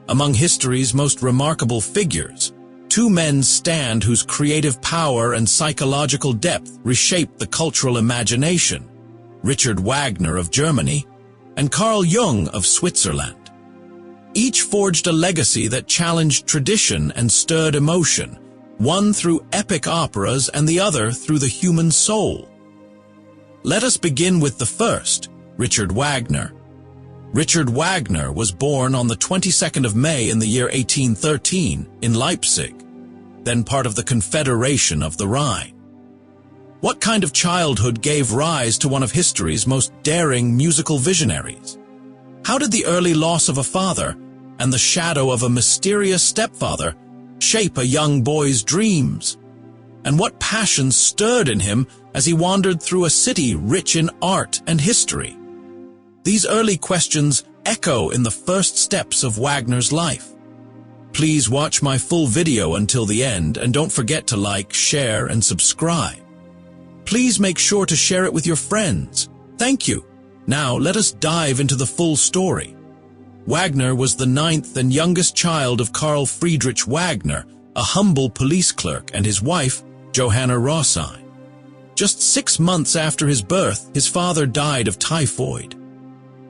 Among history's most remarkable figures, two men stand whose creative power and psychological depth reshaped the cultural imagination: Richard Wagner of Germany and Carl Jung of Switzerland. Each forged a legacy that challenged tradition and stirred emotion, one through epic operas and the other through the human soul. Let us begin with the first, Richard Wagner. Richard Wagner was born on the 22nd of May in the year 1813 in Leipzig, then part of the Confederation of the Rhine. What kind of childhood gave rise to one of history's most daring musical visionaries? How did the early loss of a father and the shadow of a mysterious stepfather shape a young boy's dreams? And what passions stirred in him as he wandered through a city rich in art and history? These early questions echo in the first steps of Wagner's life. Please watch my full video until the end, and don't forget to like, share, and subscribe. Please make sure to share it with your friends. Thank you. Now let us dive into the full story. Wagner was the ninth and youngest child of Carl Friedrich Wagner, a humble police clerk, and his wife, Johanna Rossine. Just 6 months after his birth, his father died of typhoid.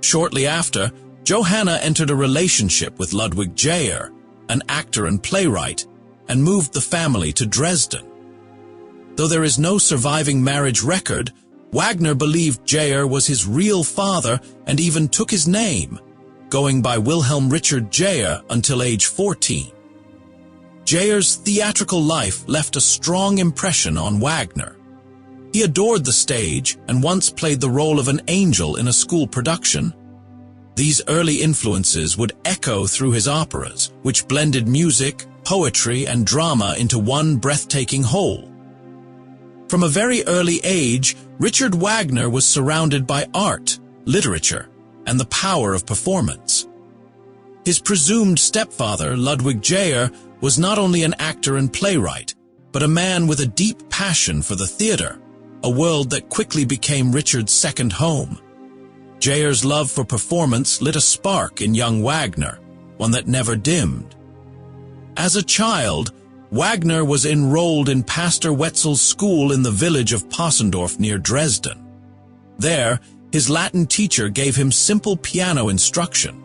Shortly after, Johanna entered a relationship with Ludwig Jayer, an actor and playwright, and moved the family to Dresden. Though there is no surviving marriage record, Wagner believed Jayer was his real father and even took his name, going by Wilhelm Richard Jayer until age 14. Jayer's theatrical life left a strong impression on Wagner. He adored the stage and once played the role of an angel in a school production. These early influences would echo through his operas, which blended music, poetry, and drama into one breathtaking whole. From a very early age, Richard Wagner was surrounded by art, literature, and the power of performance. His presumed stepfather, Ludwig Jayer, was not only an actor and playwright, but a man with a deep passion for the theater, a world that quickly became Richard's second home. Jayer's love for performance lit a spark in young Wagner, one that never dimmed. As a child, Wagner was enrolled in Pastor Wetzel's school in the village of Possendorf near Dresden. There, his Latin teacher gave him simple piano instruction.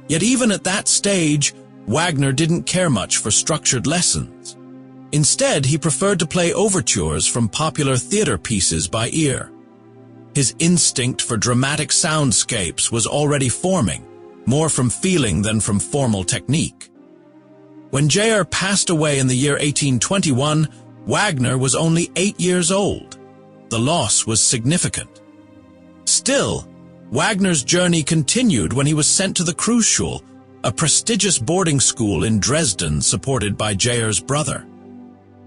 Yet even at that stage, Wagner didn't care much for structured lessons. Instead, he preferred to play overtures from popular theater pieces by ear. His instinct for dramatic soundscapes was already forming, more from feeling than from formal technique. When Jayer passed away in the year 1821, Wagner was only 8 years old. The loss was significant. Still, Wagner's journey continued when he was sent to the Kreisschule, a prestigious boarding school in Dresden supported by Jayer's brother.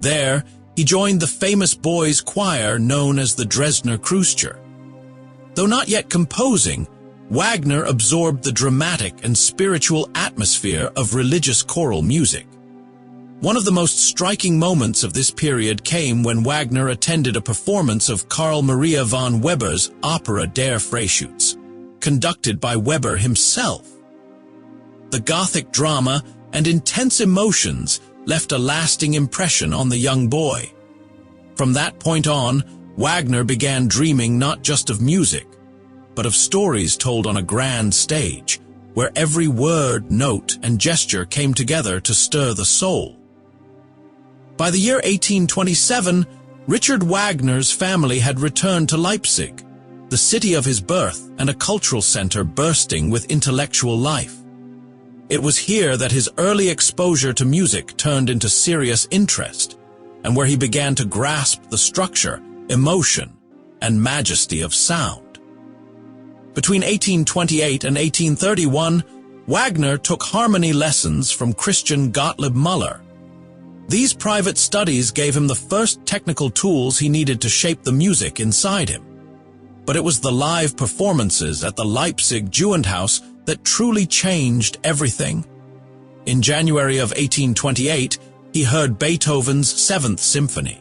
There, he joined the famous boys' choir known as the Dresdner Kreischer. Though not yet composing, Wagner absorbed the dramatic and spiritual atmosphere of religious choral music. One of the most striking moments of this period came when Wagner attended a performance of Carl Maria von Weber's opera Der Freischütz, conducted by Weber himself. The Gothic drama and intense emotions left a lasting impression on the young boy. From that point on, Wagner began dreaming not just of music, but of stories told on a grand stage, where every word, note, and gesture came together to stir the soul. By the year 1827, Richard Wagner's family had returned to Leipzig, the city of his birth and a cultural center bursting with intellectual life. It was here that his early exposure to music turned into serious interest, and where he began to grasp the structure, emotion, and majesty of sound. Between 1828 and 1831, Wagner took harmony lessons from Christian Gottlieb Müller. These private studies gave him the first technical tools he needed to shape the music inside him. But it was the live performances at the Leipzig Gewandhaus that truly changed everything. In January of 1828, he heard Beethoven's Seventh Symphony.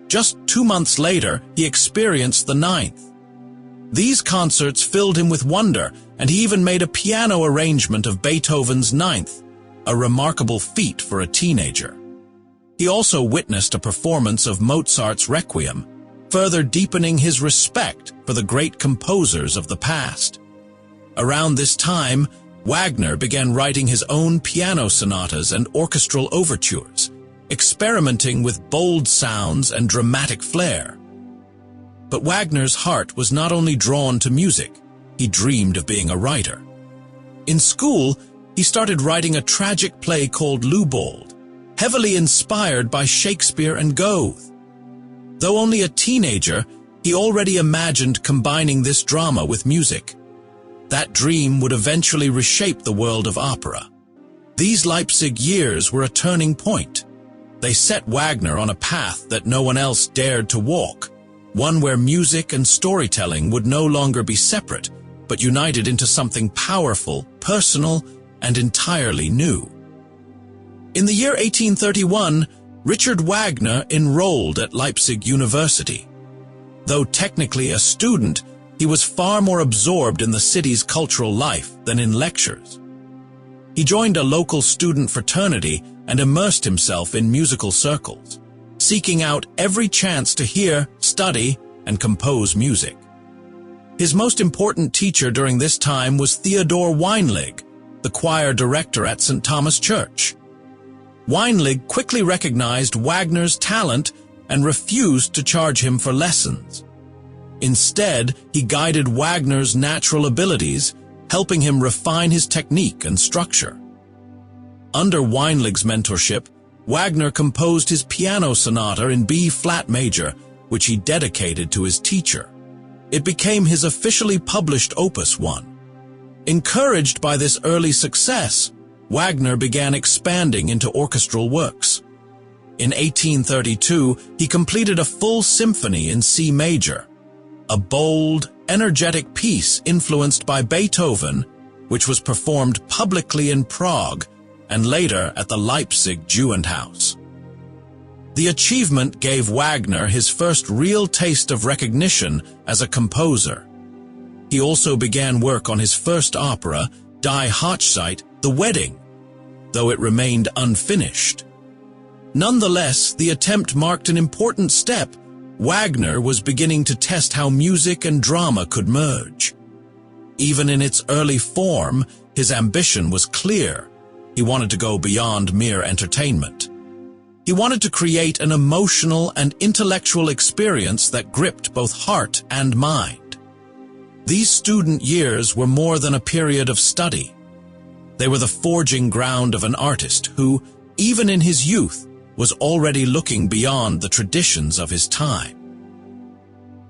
Just 2 months later, he experienced the Ninth. These concerts filled him with wonder, and he even made a piano arrangement of Beethoven's Ninth, a remarkable feat for a teenager. He also witnessed a performance of Mozart's Requiem, further deepening his respect for the great composers of the past. Around this time, Wagner began writing his own piano sonatas and orchestral overtures, experimenting with bold sounds and dramatic flair. But Wagner's heart was not only drawn to music, he dreamed of being a writer. In school, he started writing a tragic play called Lubold, heavily inspired by Shakespeare and Goethe. Though only a teenager, he already imagined combining this drama with music. That dream would eventually reshape the world of opera. These Leipzig years were a turning point. They set Wagner on a path that no one else dared to walk, one where music and storytelling would no longer be separate, but united into something powerful, personal, and entirely new. In the year 1831, Richard Wagner enrolled at Leipzig University. Though technically a student, he was far more absorbed in the city's cultural life than in lectures. He joined a local student fraternity and immersed himself in musical circles, seeking out every chance to hear, study, and compose music. His most important teacher during this time was Theodor Weinlig, the choir director at St. Thomas Church. Weinlig quickly recognized Wagner's talent and refused to charge him for lessons. Instead, he guided Wagner's natural abilities, helping him refine his technique and structure. Under Weinlig's mentorship, Wagner composed his piano sonata in B-flat major, which he dedicated to his teacher. It became his officially published Opus 1. Encouraged by this early success, Wagner began expanding into orchestral works. In 1832, he completed a full symphony in C major, a bold, energetic piece influenced by Beethoven, which was performed publicly in Prague and later at the Leipzig Gewandhaus. The achievement gave Wagner his first real taste of recognition as a composer. He also began work on his first opera, Die Hochzeit, The Wedding, though it remained unfinished. Nonetheless, the attempt marked an important step. Wagner was beginning to test how music and drama could merge. Even in its early form, his ambition was clear. He wanted to go beyond mere entertainment. He wanted to create an emotional and intellectual experience that gripped both heart and mind. These student years were more than a period of study. They were the forging ground of an artist who, even in his youth, was already looking beyond the traditions of his time.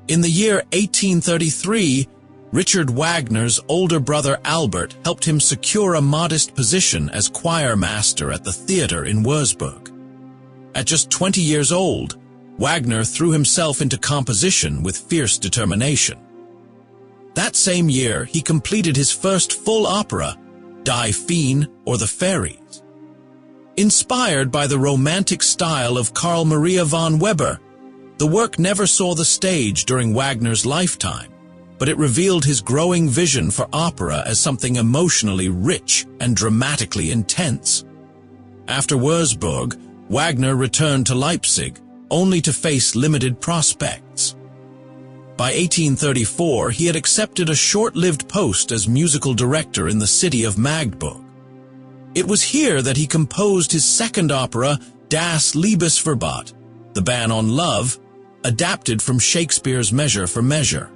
In the year 1833, Richard Wagner's older brother Albert helped him secure a modest position as choir master at the theater in Würzburg. At just 20 years old, Wagner threw himself into composition with fierce determination. That same year, he completed his first full opera, Die Feen, or The Fairies. Inspired by the romantic style of Carl Maria von Weber, the work never saw the stage during Wagner's lifetime, but it revealed his growing vision for opera as something emotionally rich and dramatically intense. After Würzburg, Wagner returned to Leipzig, only to face limited prospects. By 1834, he had accepted a short-lived post as musical director in the city of Magdeburg. It was here that he composed his second opera, Das Liebesverbot, the Ban on Love, adapted from Shakespeare's Measure for Measure.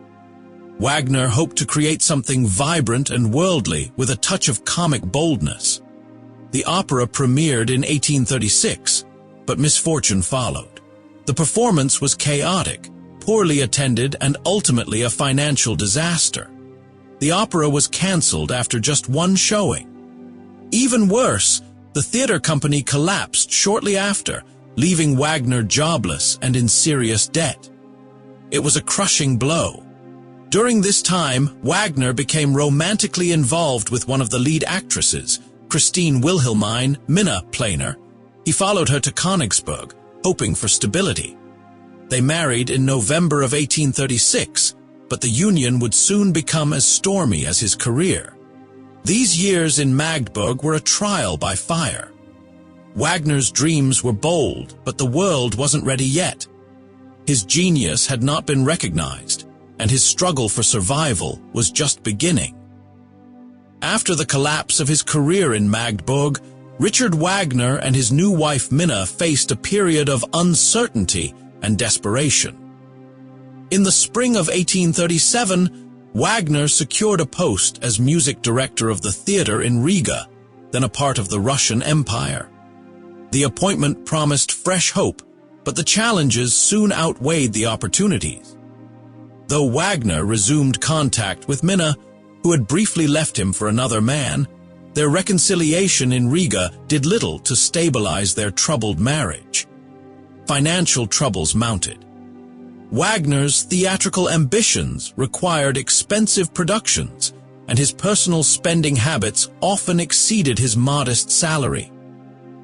Wagner hoped to create something vibrant and worldly with a touch of comic boldness. The opera premiered in 1836, but misfortune followed. The performance was chaotic, poorly attended, and ultimately a financial disaster. The opera was cancelled after just one showing. Even worse, the theater company collapsed shortly after, leaving Wagner jobless and in serious debt. It was a crushing blow. During this time, Wagner became romantically involved with one of the lead actresses, Christine Wilhelmine Minna Planer. He followed her to Königsberg, hoping for stability. They married in November of 1836, but the union would soon become as stormy as his career. These years in Magdeburg were a trial by fire. Wagner's dreams were bold, but the world wasn't ready yet. His genius had not been recognized, and his struggle for survival was just beginning. After the collapse of his career in Magdeburg, Richard Wagner and his new wife Minna faced a period of uncertainty and desperation. In the spring of 1837, Wagner secured a post as music director of the theater in Riga, then a part of the Russian Empire. The appointment promised fresh hope, but the challenges soon outweighed the opportunities. Though Wagner resumed contact with Minna, who had briefly left him for another man, their reconciliation in Riga did little to stabilize their troubled marriage. Financial troubles mounted. Wagner's theatrical ambitions required expensive productions, and his personal spending habits often exceeded his modest salary.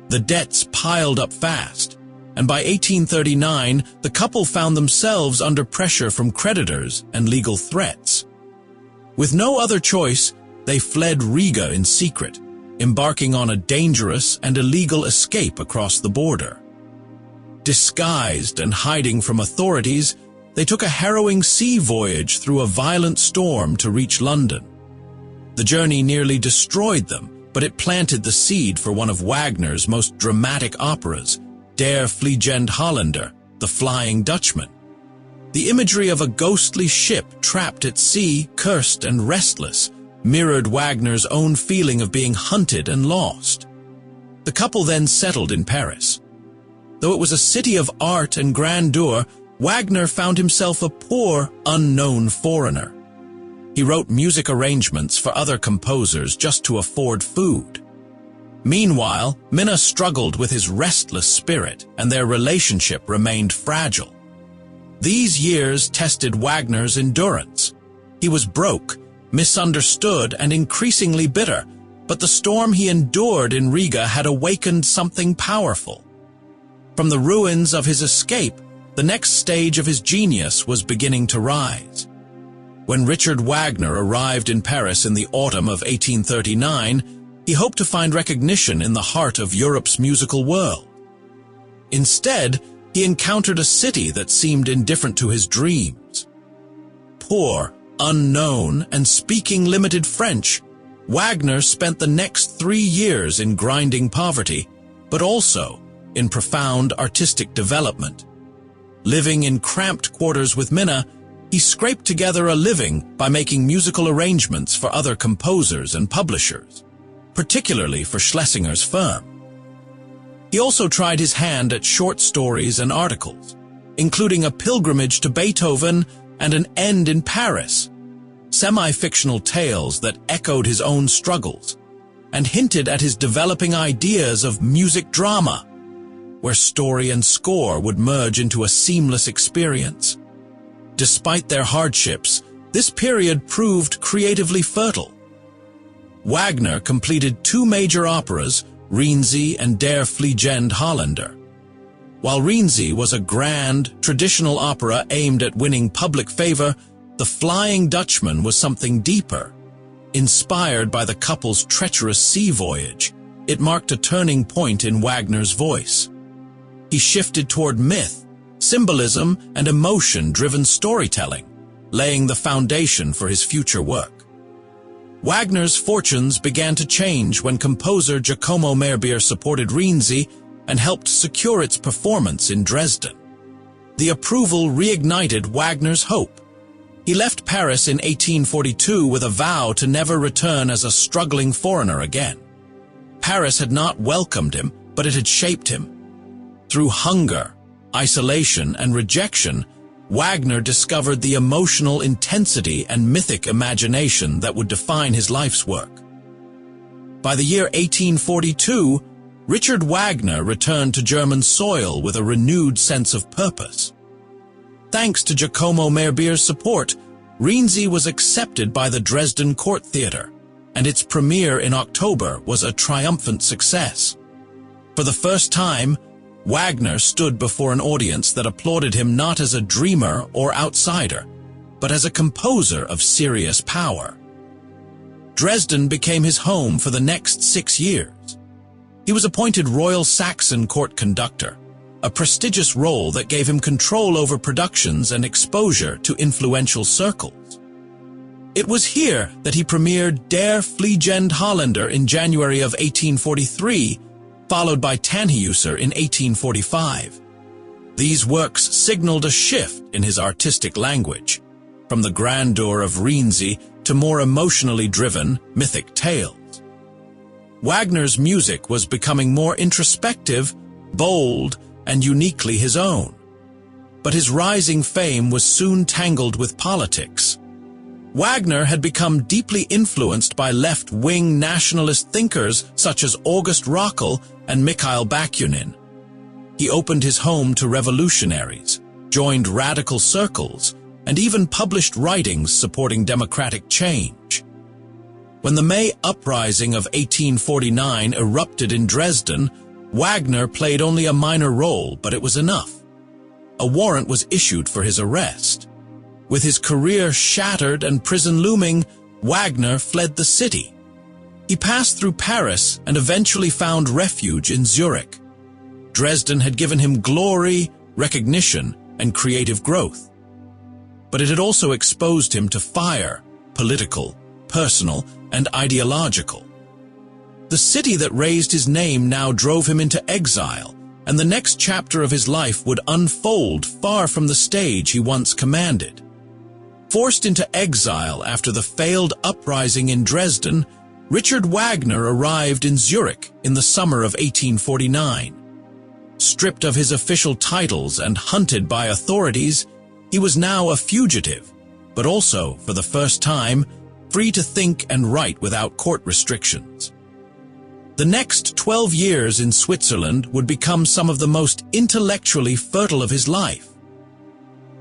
The debts piled up fast, and by 1839, the couple found themselves under pressure from creditors and legal threats. With no other choice, they fled Riga in secret, embarking on a dangerous and illegal escape across the border. Disguised and hiding from authorities, they took a harrowing sea voyage through a violent storm to reach London. The journey nearly destroyed them, but it planted the seed for one of Wagner's most dramatic operas, Der Fliegende Holländer, The Flying Dutchman. The imagery of a ghostly ship trapped at sea, cursed and restless, mirrored Wagner's own feeling of being hunted and lost. The couple then settled in Paris. Though it was a city of art and grandeur, Wagner found himself a poor, unknown foreigner. He wrote music arrangements for other composers just to afford food. Meanwhile, Minna struggled with his restless spirit, and their relationship remained fragile. These years tested Wagner's endurance. He was broke, misunderstood, and increasingly bitter, but the storm he endured in Riga had awakened something powerful. From the ruins of his escape, the next stage of his genius was beginning to rise. When Richard Wagner arrived in Paris in the autumn of 1839, he hoped to find recognition in the heart of Europe's musical world. Instead, he encountered a city that seemed indifferent to his dreams. Poor, unknown, and speaking limited French, Wagner spent the next 3 years in grinding poverty, but also in profound artistic development. Living in cramped quarters with Minna, he scraped together a living by making musical arrangements for other composers and publishers, particularly for Schlesinger's firm. He also tried his hand at short stories and articles, including A Pilgrimage to Beethoven and An End in Paris, semi-fictional tales that echoed his own struggles and hinted at his developing ideas of music drama, where story and score would merge into a seamless experience. Despite their hardships, this period proved creatively fertile. Wagner completed 2 major operas, Whimsy and Der Fliegende Holländer. While Whimsy was a grand, traditional opera aimed at winning public favor, The Flying Dutchman was something deeper. Inspired by the couple's treacherous sea voyage, it marked a turning point in Wagner's voice. He shifted toward myth, symbolism, and emotion-driven storytelling, laying the foundation for his future work. Wagner's fortunes began to change when composer Giacomo Meyerbeer supported Whimsy and helped secure its performance in Dresden. The approval reignited Wagner's hope. He left Paris in 1842 with a vow to never return as a struggling foreigner again. Paris had not welcomed him, but it had shaped him. Through hunger, isolation, and rejection, Wagner discovered the emotional intensity and mythic imagination that would define his life's work. By the year 1842, Richard Wagner returned to German soil with a renewed sense of purpose. Thanks to Giacomo Meyerbeer's support, Whimsy was accepted by the Dresden Court Theatre, and its premiere in October was a triumphant success. For the first time, Wagner stood before an audience that applauded him not as a dreamer or outsider, but as a composer of serious power. Dresden became his home for the next 6 years. He was appointed Royal Saxon Court Conductor, a prestigious role that gave him control over productions and exposure to influential circles. It was here that he premiered Der Fliegende Holländer in January of 1843, followed by Tannhäuser in 1845. These works signaled a shift in his artistic language, from the grandeur of Whimsy to more emotionally driven, mythic tales. Wagner's music was becoming more introspective, bold, and uniquely his own. But his rising fame was soon tangled with politics. Wagner had become deeply influenced by left-wing nationalist thinkers such as August Rockel and Mikhail Bakunin. He opened his home to revolutionaries, joined radical circles, and even published writings supporting democratic change. When the May Uprising of 1849 erupted in Dresden, Wagner played only a minor role, but it was enough. A warrant was issued for his arrest. With his career shattered and prison looming, Wagner fled the city. He passed through Paris and eventually found refuge in Zurich. Dresden had given him glory, recognition, and creative growth. But it had also exposed him to fire, political, personal, and ideological. The city that raised his name now drove him into exile, and the next chapter of his life would unfold far from the stage he once commanded. Forced into exile after the failed uprising in Dresden, Richard Wagner arrived in Zurich in the summer of 1849. Stripped of his official titles and hunted by authorities, he was now a fugitive, but also, for the first time, free to think and write without court restrictions. The next 12 years in Switzerland would become some of the most intellectually fertile of his life.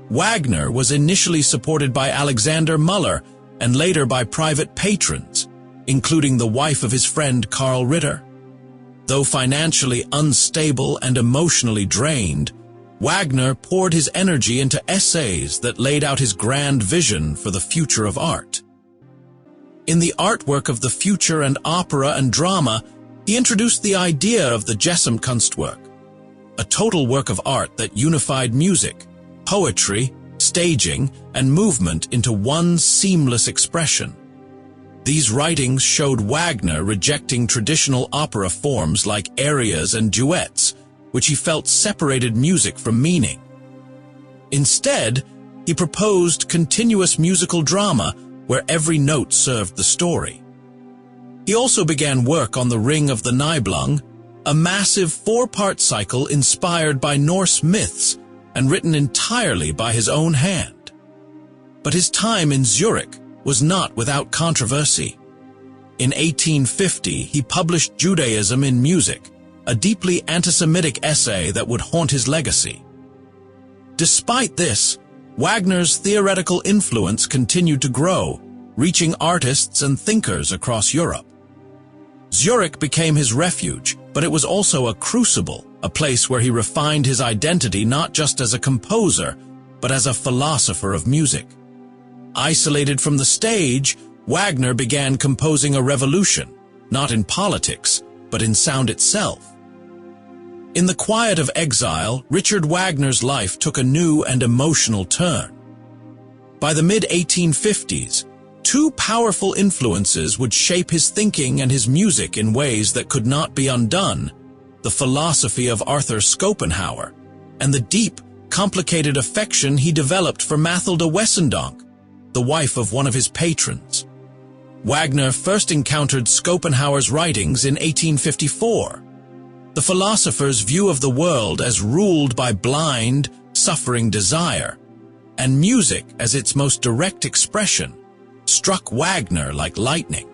Wagner was initially supported by Alexander Müller and later by private patrons, including the wife of his friend Karl Ritter. Though financially unstable and emotionally drained, Wagner poured his energy into essays that laid out his grand vision for the future of art. In the artwork of the future and opera and drama, he introduced the idea of the Gesamtkunstwerk, a total work of art that unified music, poetry, staging, and movement into one seamless expression. These writings showed Wagner rejecting traditional opera forms like arias and duets, which he felt separated music from meaning. Instead, he proposed continuous musical drama where every note served the story. He also began work on the Ring of the Nibelung, a massive 4-part cycle inspired by Norse myths and written entirely by his own hand. But his time in Zurich was not without controversy. In 1850, he published Judaism in Music, a deeply anti-Semitic essay that would haunt his legacy. Despite this, Wagner's theoretical influence continued to grow, reaching artists and thinkers across Europe. Zurich became his refuge, but it was also a crucible, a place where he refined his identity not just as a composer, but as a philosopher of music. Isolated from the stage, Wagner began composing a revolution, not in politics, but in sound itself. In the quiet of exile, Richard Wagner's life took a new and emotional turn. By the mid-1850s, two powerful influences would shape his thinking and his music in ways that could not be undone: the philosophy of Arthur Schopenhauer and the deep, complicated affection he developed for Mathilde Wessendonck, the wife of one of his patrons. Wagner first encountered Schopenhauer's writings in 1854. The philosopher's view of the world as ruled by blind, suffering desire, and music as its most direct expression, struck Wagner like lightning.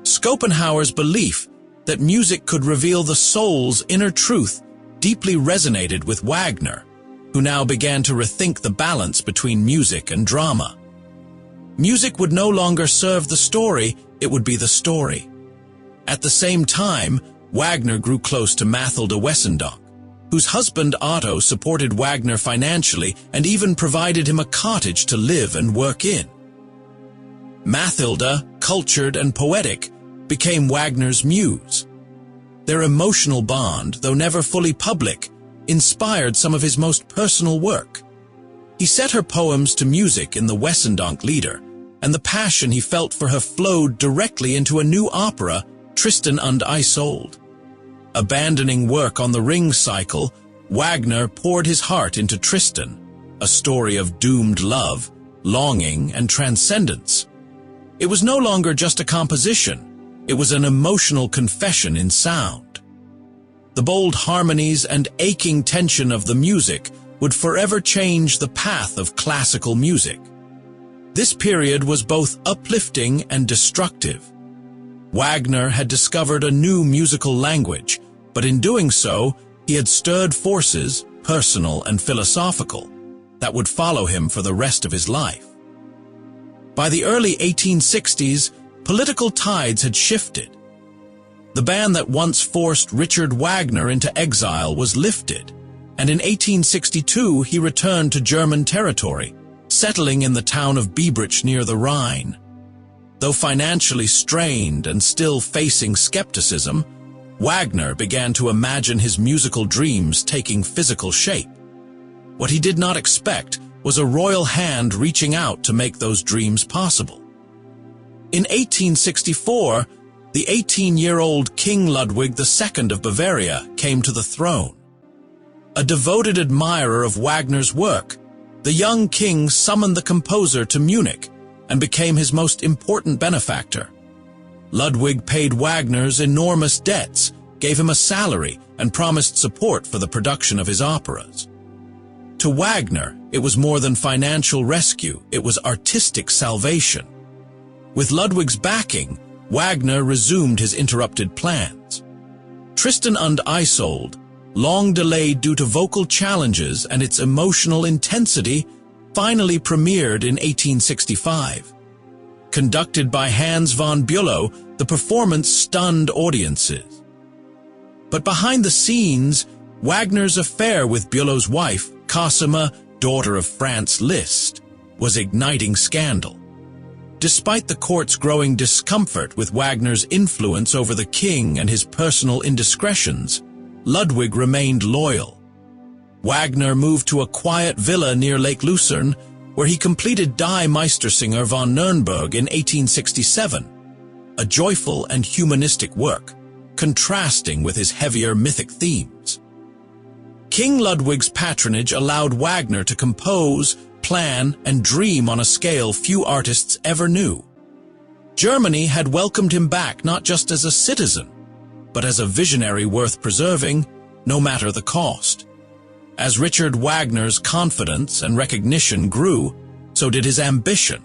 Schopenhauer's belief that music could reveal the soul's inner truth deeply resonated with Wagner, who now began to rethink the balance between music and drama. Music would no longer serve the story, it would be the story. At the same time, Wagner grew close to Mathilde Wessendonck, whose husband Otto supported Wagner financially and even provided him a cottage to live and work in. Mathilda, cultured and poetic, became Wagner's muse. Their emotional bond, though never fully public, inspired some of his most personal work. He set her poems to music in the Wesendonck Lieder, and the passion he felt for her flowed directly into a new opera, Tristan und Isolde. Abandoning work on the Ring cycle, Wagner poured his heart into Tristan, a story of doomed love, longing, and transcendence. It was no longer just a composition, it was an emotional confession in sound. The bold harmonies and aching tension of the music would forever change the path of classical music. This period was both uplifting and destructive. Wagner had discovered a new musical language, but in doing so, he had stirred forces, personal and philosophical, that would follow him for the rest of his life. By the early 1860s, political tides had shifted. The ban that once forced Richard Wagner into exile was lifted, and in 1862 he returned to German territory, settling in the town of Biebrich near the Rhine. Though financially strained and still facing skepticism, Wagner began to imagine his musical dreams taking physical shape. What he did not expect was a royal hand reaching out to make those dreams possible. In 1864, the 18-year-old King Ludwig II of Bavaria came to the throne. A devoted admirer of Wagner's work, the young king summoned the composer to Munich and became his most important benefactor. Ludwig paid Wagner's enormous debts, gave him a salary, and promised support for the production of his operas. To Wagner, it was more than financial rescue, it was artistic salvation. With Ludwig's backing, Wagner resumed his interrupted plans. Tristan und Isolde, long delayed due to vocal challenges and its emotional intensity, finally premiered in 1865. Conducted by Hans von Bülow, the performance stunned audiences. But behind the scenes, Wagner's affair with Bülow's wife, Cosima, daughter of Franz Liszt, was igniting scandal. Despite the court's growing discomfort with Wagner's influence over the king and his personal indiscretions, Ludwig remained loyal. Wagner moved to a quiet villa near Lake Lucerne, where he completed Die Meistersinger von Nürnberg in 1867, a joyful and humanistic work, contrasting with his heavier mythic themes. King Ludwig's patronage allowed Wagner to compose, plan, and dream on a scale few artists ever knew. Germany had welcomed him back not just as a citizen, but as a visionary worth preserving, no matter the cost. As Richard Wagner's confidence and recognition grew, so did his ambition.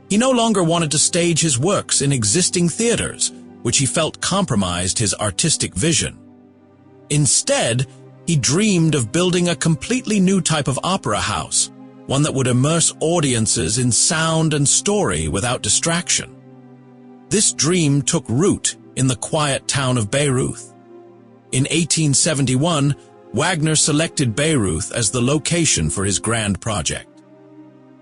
He no longer wanted to stage his works in existing theaters, which he felt compromised his artistic vision. Instead, he dreamed of building a completely new type of opera house, one that would immerse audiences in sound and story without distraction. This dream took root in the quiet town of Bayreuth. In 1871, Wagner selected Bayreuth as the location for his grand project.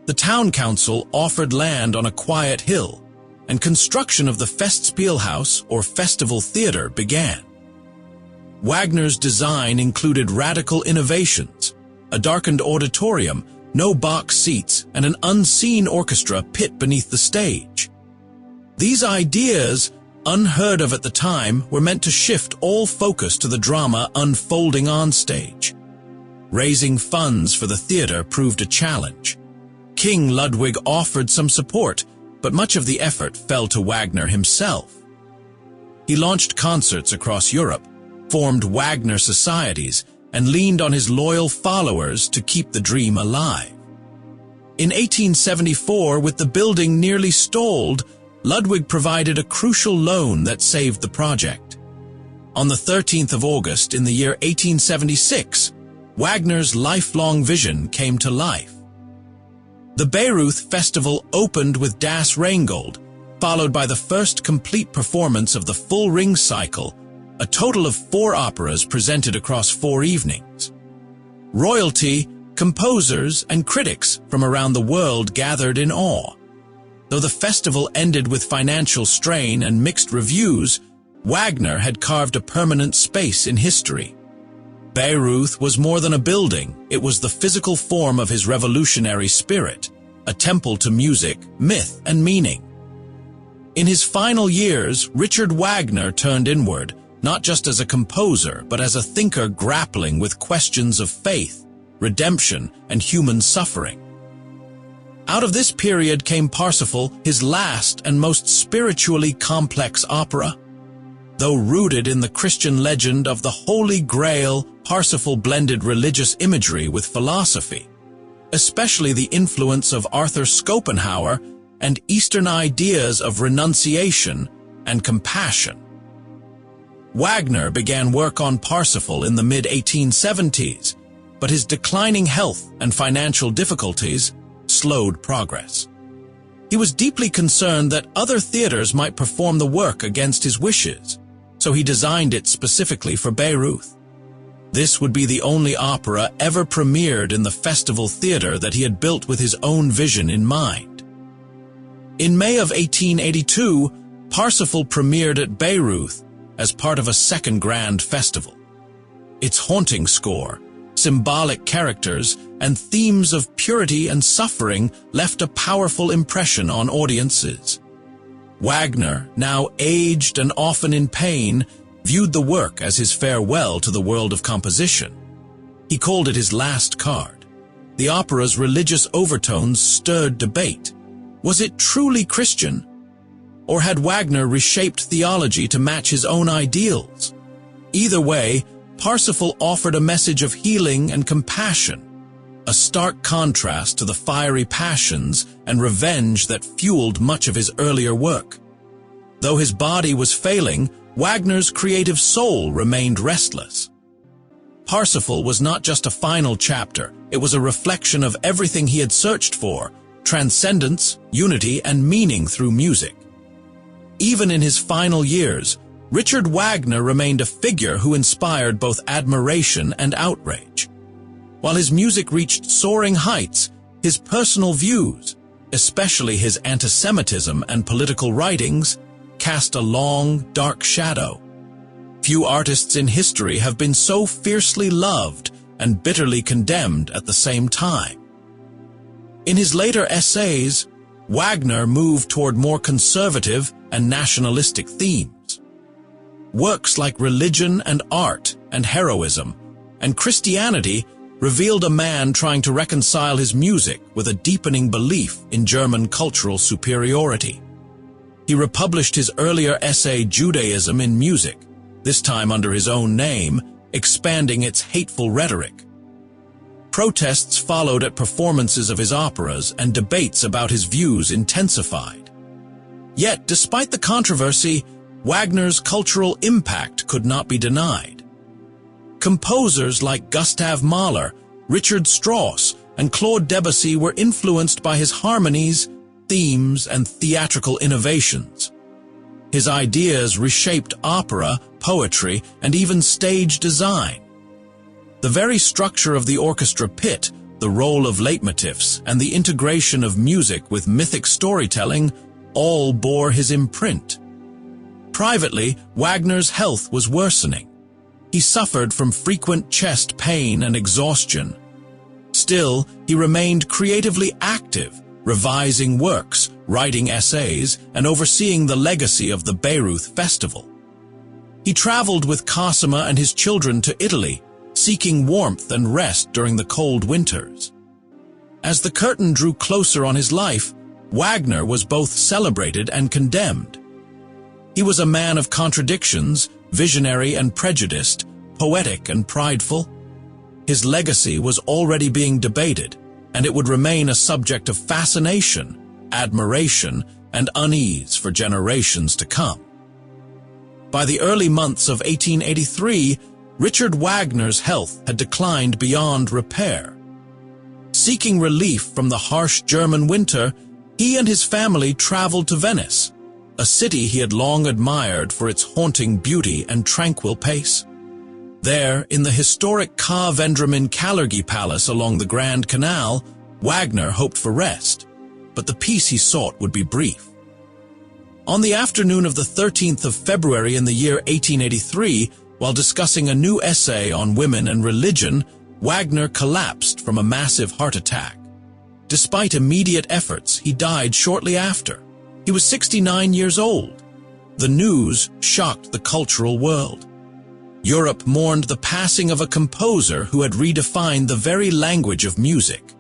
The town council offered land on a quiet hill, and construction of the Festspielhaus, or Festival Theater, began. Wagner's design included radical innovations, a darkened auditorium, no box seats, and an unseen orchestra pit beneath the stage. These ideas, unheard of at the time, were meant to shift all focus to the drama unfolding on stage. Raising funds for the theater proved a challenge. King Ludwig offered some support, but much of the effort fell to Wagner himself. He launched concerts across Europe, formed Wagner societies, and leaned on his loyal followers to keep the dream alive. In 1874, with the building nearly stalled, Ludwig provided a crucial loan that saved the project. On the 13th of August in the year 1876, Wagner's lifelong vision came to life. The Bayreuth Festival opened with Das Rheingold, followed by the first complete performance of the full Ring cycle, a total of 4 operas presented across 4 evenings. Royalty, composers, and critics from around the world gathered in awe. Though the festival ended with financial strain and mixed reviews, Wagner had carved a permanent space in history. Bayreuth was more than a building, it was the physical form of his revolutionary spirit, a temple to music, myth, and meaning. In his final years, Richard Wagner turned inward, not just as a composer, but as a thinker grappling with questions of faith, redemption, and human suffering. Out of this period came Parsifal, his last and most spiritually complex opera. Though rooted in the Christian legend of the Holy Grail, Parsifal blended religious imagery with philosophy, especially the influence of Arthur Schopenhauer and Eastern ideas of renunciation and compassion. Wagner began work on Parsifal in the mid-1870s, but his declining health and financial difficulties slowed progress. He was deeply concerned that other theaters might perform the work against his wishes, so he designed it specifically for Bayreuth. This would be the only opera ever premiered in the festival theater that he had built with his own vision in mind. In May of 1882, Parsifal premiered at Bayreuth as part of a second grand festival. Its haunting score, symbolic characters, and themes of purity and suffering left a powerful impression on audiences. Wagner, now aged and often in pain, viewed the work as his farewell to the world of composition. He called it his last card. The opera's religious overtones stirred debate. Was it truly Christian? Or had Wagner reshaped theology to match his own ideals? Either way, Parsifal offered a message of healing and compassion, a stark contrast to the fiery passions and revenge that fueled much of his earlier work. Though his body was failing, Wagner's creative soul remained restless. Parsifal was not just a final chapter, it was a reflection of everything he had searched for: transcendence, unity, and meaning through music. Even in his final years, Richard Wagner remained a figure who inspired both admiration and outrage. While his music reached soaring heights, his personal views, especially his anti-Semitism and political writings, cast a long, dark shadow. Few artists in history have been so fiercely loved and bitterly condemned at the same time. In his later essays, Wagner moved toward more conservative and nationalistic themes. Works like Religion and Art and Heroism and Christianity revealed a man trying to reconcile his music with a deepening belief in German cultural superiority. He republished his earlier essay Judaism in Music, this time under his own name, expanding its hateful rhetoric. Protests followed at performances of his operas, and debates about his views intensified. Yet, despite the controversy, Wagner's cultural impact could not be denied. Composers like Gustav Mahler, Richard Strauss, and Claude Debussy were influenced by his harmonies, themes, and theatrical innovations. His ideas reshaped opera, poetry, and even stage design. The very structure of the orchestra pit, the role of leitmotifs, and the integration of music with mythic storytelling all bore his imprint. Privately, Wagner's health was worsening. He suffered from frequent chest pain and exhaustion. Still, he remained creatively active, revising works, writing essays, and overseeing the legacy of the Bayreuth Festival. He traveled with Cosima and his children to Italy, seeking warmth and rest during the cold winters. As the curtain drew closer on his life, Wagner was both celebrated and condemned. He was a man of contradictions, visionary and prejudiced, poetic and prideful. His legacy was already being debated, and it would remain a subject of fascination, admiration, and unease for generations to come. By the early months of 1883, Richard Wagner's health had declined beyond repair. Seeking relief from the harsh German winter, he and his family traveled to Venice. a city he had long admired for its haunting beauty and tranquil pace. There, in the historic Ka Vendramin Kalergi Palace along the Grand Canal, Wagner hoped for rest, but the peace he sought would be brief. On the afternoon of the 13th of February in the year 1883, while discussing a new essay on women and religion, Wagner collapsed from a massive heart attack. Despite immediate efforts, he died shortly after. He was 69 years old. The news shocked the cultural world. Europe mourned the passing of a composer who had redefined the very language of music.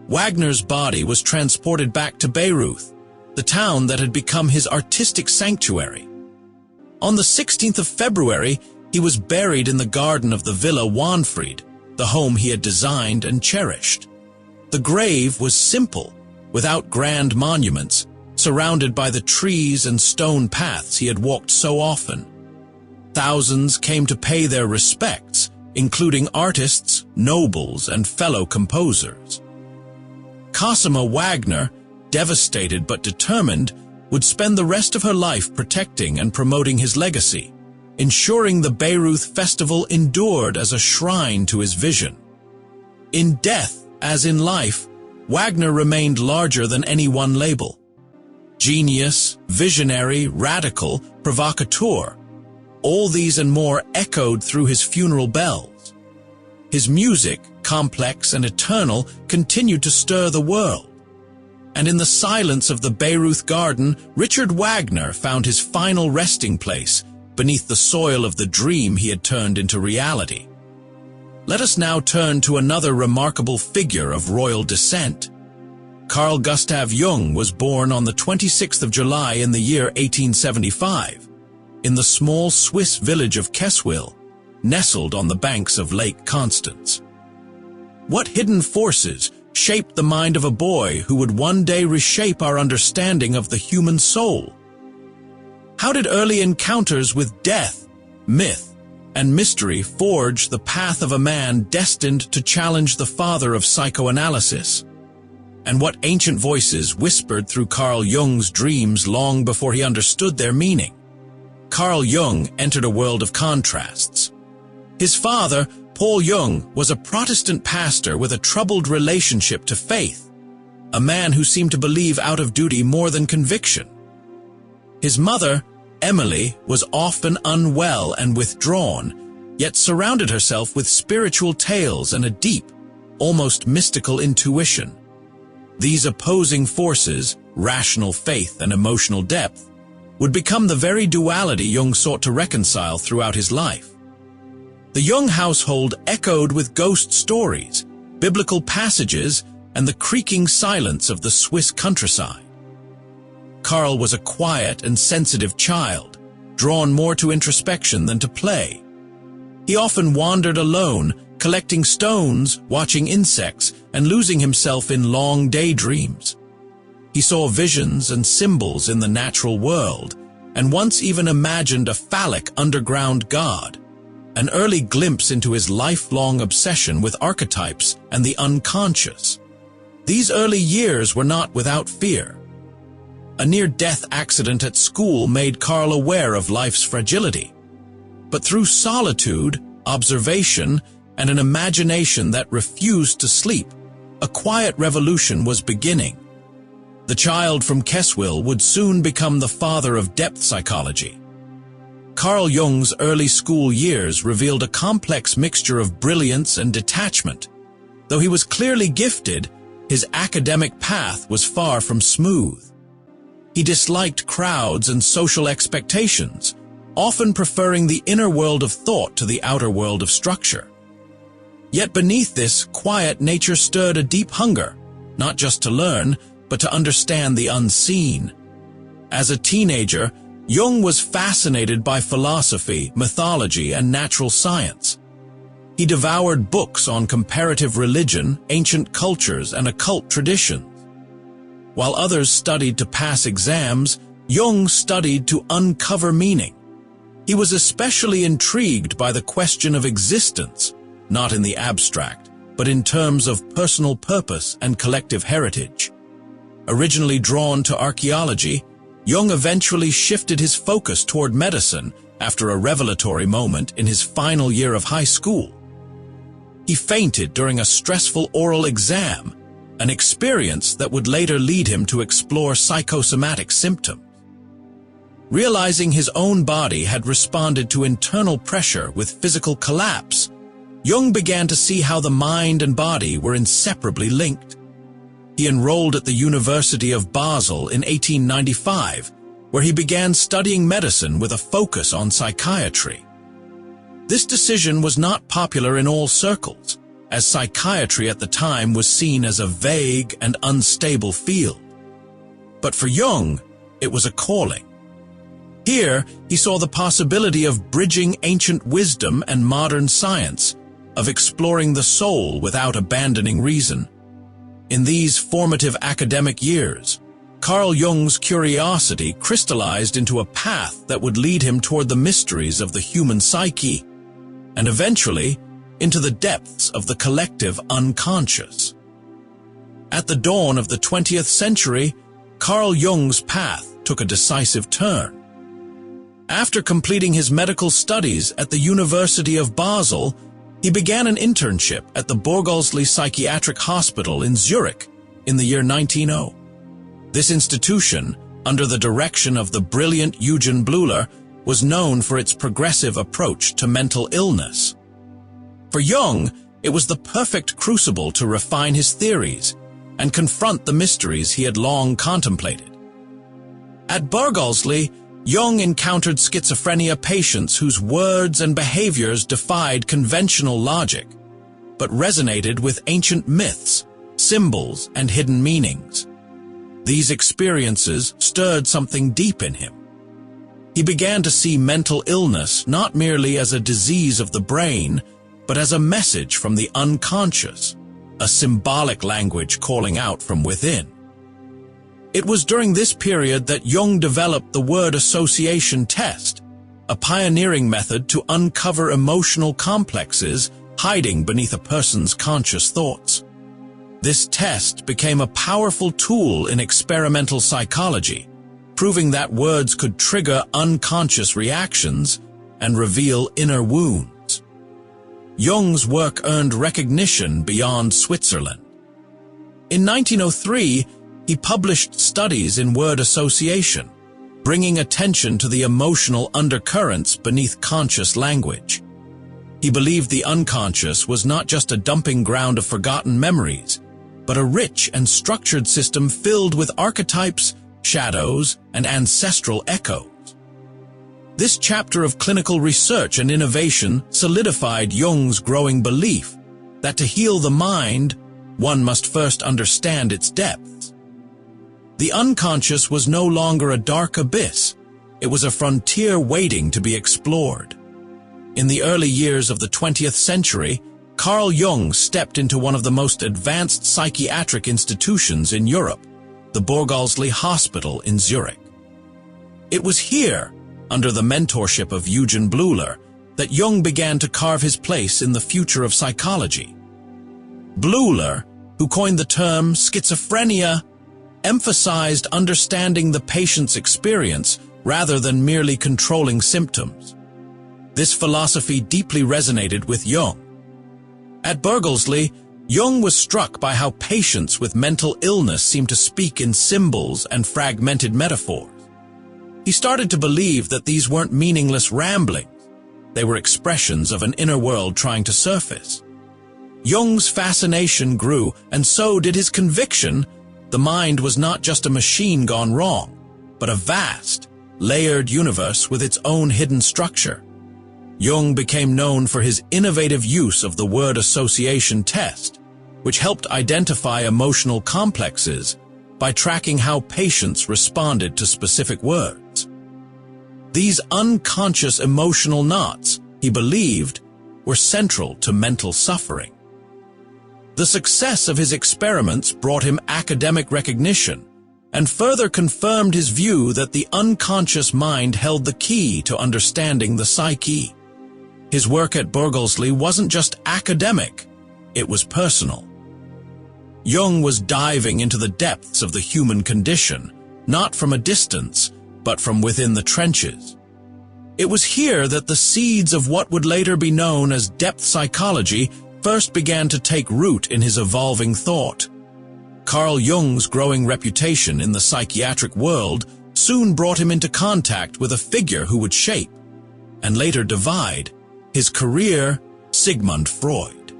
Wagner's body was transported back to Bayreuth, the town that had become his artistic sanctuary. On the 16th of February, he was buried in the garden of the Villa Wanfried, the home he had designed and cherished. The grave was simple, without grand monuments, surrounded by the trees and stone paths he had walked so often. Thousands came to pay their respects, including artists, nobles, and fellow composers. Cosima Wagner, devastated but determined, would spend the rest of her life protecting and promoting his legacy, ensuring the Bayreuth Festival endured as a shrine to his vision. In death, as in life, Wagner remained larger than any one label. Genius, visionary, radical, provocateur, all these and more echoed through his funeral bells. His music, complex and eternal, continued to stir the world. And in the silence of the Bayreuth garden, Richard Wagner found his final resting place beneath the soil of the dream he had turned into reality. Let us now turn to another remarkable figure of royal descent. Carl Gustav Jung was born on the 26th of July in the year 1875, in the small Swiss village of Keswil, nestled on the banks of Lake Constance. What hidden forces shaped the mind of a boy who would one day reshape our understanding of the human soul? How did early encounters with death, myth, and mystery forge the path of a man destined to challenge the father of psychoanalysis? And what ancient voices whispered through Carl Jung's dreams long before he understood their meaning? Carl Jung entered a world of contrasts. His father, Paul Jung, was a Protestant pastor with a troubled relationship to faith, a man who seemed to believe out of duty more than conviction. His mother, Emily, was often unwell and withdrawn, yet surrounded herself with spiritual tales and a deep, almost mystical intuition. These opposing forces, rational faith and emotional depth, would become the very duality Jung sought to reconcile throughout his life. The Jung household echoed with ghost stories, biblical passages, and the creaking silence of the Swiss countryside. Carl was a quiet and sensitive child, drawn more to introspection than to play. He often wandered alone, collecting stones, watching insects, and losing himself in long daydreams. He saw visions and symbols in the natural world, and once even imagined a phallic underground god, an early glimpse into his lifelong obsession with archetypes and the unconscious. These early years were not without fear. A near-death accident at school made Carl aware of life's fragility. But through solitude, observation, and an imagination that refused to sleep, a quiet revolution was beginning. The child from Keswil would soon become the father of depth psychology. Carl Jung's early school years revealed a complex mixture of brilliance and detachment. Though he was clearly gifted, his academic path was far from smooth. He disliked crowds and social expectations, often preferring the inner world of thought to the outer world of structure. Yet beneath this quiet nature stirred a deep hunger, not just to learn, but to understand the unseen. As a teenager, Jung was fascinated by philosophy, mythology, and natural science. He devoured books on comparative religion, ancient cultures, and occult traditions. While others studied to pass exams, Jung studied to uncover meaning. He was especially intrigued by the question of existence, not in the abstract, but in terms of personal purpose and collective heritage. Originally drawn to archaeology, Jung eventually shifted his focus toward medicine after a revelatory moment in his final year of high school. He fainted during a stressful oral exam, an experience that would later lead him to explore psychosomatic symptoms. Realizing his own body had responded to internal pressure with physical collapse, Jung began to see how the mind and body were inseparably linked. He enrolled at the University of Basel in 1895, where he began studying medicine with a focus on psychiatry. This decision was not popular in all circles, as psychiatry at the time was seen as a vague and unstable field. But for Jung, it was a calling. Here, he saw the possibility of bridging ancient wisdom and modern science, of exploring the soul without abandoning reason. In these formative academic years, Carl Jung's curiosity crystallized into a path that would lead him toward the mysteries of the human psyche, and eventually into the depths of the collective unconscious. At the dawn of the 20th century, Carl Jung's path took a decisive turn. After completing his medical studies at the University of Basel, he began an internship at the Burgosli Psychiatric Hospital in Zurich in the year 1900. This institution, under the direction of the brilliant Eugen Bleuler, was known for its progressive approach to mental illness. For Jung, it was the perfect crucible to refine his theories and confront the mysteries he had long contemplated. At Burgosli, Jung encountered schizophrenia patients whose words and behaviors defied conventional logic, but resonated with ancient myths, symbols, and hidden meanings. These experiences stirred something deep in him. He began to see mental illness not merely as a disease of the brain, but as a message from the unconscious, a symbolic language calling out from within. It was during this period that Jung developed the word association test, a pioneering method to uncover emotional complexes hiding beneath a person's conscious thoughts. This test became a powerful tool in experimental psychology, proving that words could trigger unconscious reactions and reveal inner wounds. Jung's work earned recognition beyond Switzerland. In 1903, he published studies in word association, bringing attention to the emotional undercurrents beneath conscious language. He believed the unconscious was not just a dumping ground of forgotten memories, but a rich and structured system filled with archetypes, shadows, and ancestral echoes. This chapter of clinical research and innovation solidified Jung's growing belief that to heal the mind, one must first understand its depths. The unconscious was no longer a dark abyss. It was a frontier waiting to be explored. In the early years of the 20th century, Carl Jung stepped into one of the most advanced psychiatric institutions in Europe, the Burgosli Hospital in Zurich. It was here, under the mentorship of Eugen Bleuler, that Jung began to carve his place in the future of psychology. Bleuler, who coined the term schizophrenia, emphasized understanding the patient's experience rather than merely controlling symptoms. This philosophy deeply resonated with Jung. At Burgosli, Jung was struck by how patients with mental illness seemed to speak in symbols and fragmented metaphors. He started to believe that these weren't meaningless ramblings. They were expressions of an inner world trying to surface. Jung's fascination grew, and so did his conviction. The mind was not just a machine gone wrong, but a vast, layered universe with its own hidden structure. Jung became known for his innovative use of the word association test, which helped identify emotional complexes by tracking how patients responded to specific words. These unconscious emotional knots, he believed, were central to mental suffering. The success of his experiments brought him academic recognition and further confirmed his view that the unconscious mind held the key to understanding the psyche. His work at Burgosli wasn't just academic, it was personal. Jung was diving into the depths of the human condition, not from a distance, but from within the trenches. It was here that the seeds of what would later be known as depth psychology first began to take root in his evolving thought. Carl Jung's growing reputation in the psychiatric world soon brought him into contact with a figure who would shape, and later divide, his career, Sigmund Freud.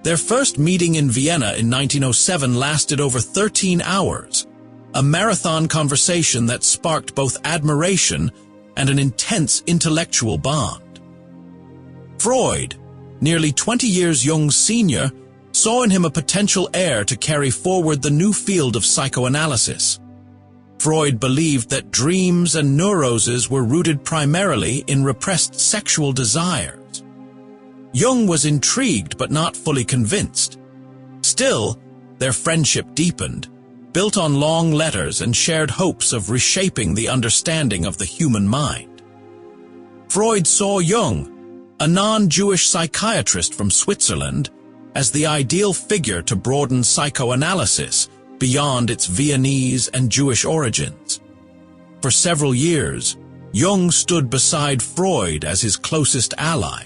Their first meeting in Vienna in 1907 lasted over 13 hours, a marathon conversation that sparked both admiration and an intense intellectual bond. Freud, nearly 20 years Jung's senior, saw in him a potential heir to carry forward the new field of psychoanalysis. Freud believed that dreams and neuroses were rooted primarily in repressed sexual desires. Jung was intrigued but not fully convinced. Still, their friendship deepened, built on long letters and shared hopes of reshaping the understanding of the human mind. Freud saw Jung, a non-Jewish psychiatrist from Switzerland, as the ideal figure to broaden psychoanalysis beyond its Viennese and Jewish origins. For several years, Jung stood beside Freud as his closest ally.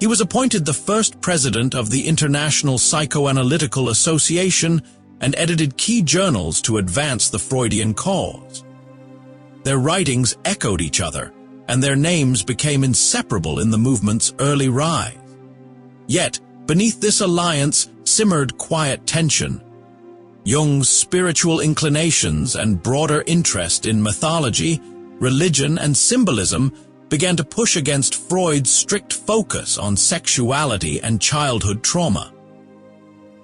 He was appointed the first president of the International Psychoanalytical Association and edited key journals to advance the Freudian cause. Their writings echoed each other, and their names became inseparable in the movement's early rise. Yet, beneath this alliance simmered quiet tension. Jung's spiritual inclinations and broader interest in mythology, religion, and symbolism began to push against Freud's strict focus on sexuality and childhood trauma.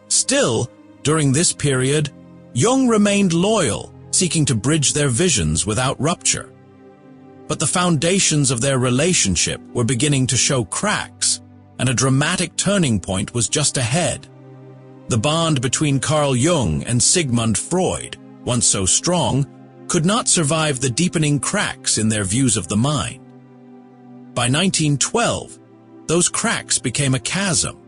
Still, during this period, Jung remained loyal, seeking to bridge their visions without rupture. But the foundations of their relationship were beginning to show cracks, and a dramatic turning point was just ahead. The bond between Carl Jung and Sigmund Freud, once so strong, could not survive the deepening cracks in their views of the mind. By 1912, those cracks became a chasm.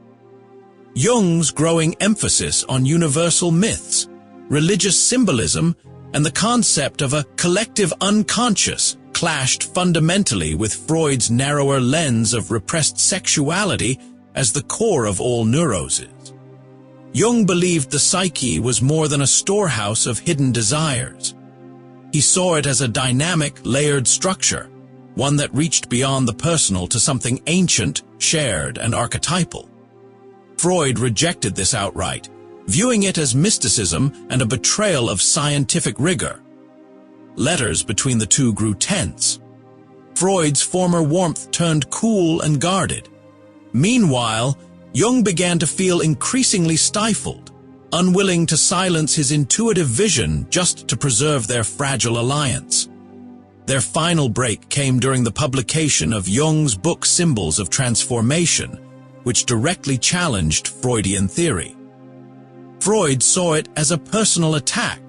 Jung's growing emphasis on universal myths, religious symbolism, and the concept of a collective unconscious clashed fundamentally with Freud's narrower lens of repressed sexuality as the core of all neuroses. Jung believed the psyche was more than a storehouse of hidden desires. He saw it as a dynamic, layered structure, one that reached beyond the personal to something ancient, shared, and archetypal. Freud rejected this outright, viewing it as mysticism and a betrayal of scientific rigor. Letters between the two grew tense. Freud's former warmth turned cool and guarded. Meanwhile, Jung began to feel increasingly stifled, unwilling to silence his intuitive vision just to preserve their fragile alliance. Their final break came during the publication of Jung's book Symbols of Transformation, which directly challenged Freudian theory. Freud saw it as a personal attack.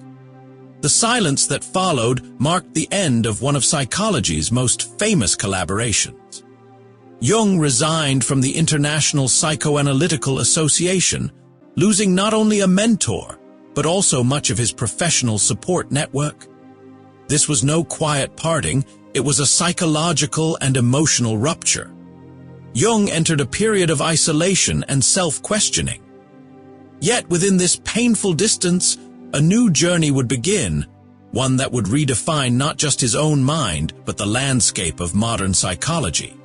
The silence that followed marked the end of one of psychology's most famous collaborations. Jung resigned from the International Psychoanalytical Association, losing not only a mentor, but also much of his professional support network. This was no quiet parting, it was a psychological and emotional rupture. Jung entered a period of isolation and self-questioning. Yet within this painful distance, a new journey would begin, one that would redefine not just his own mind, but the landscape of modern psychology.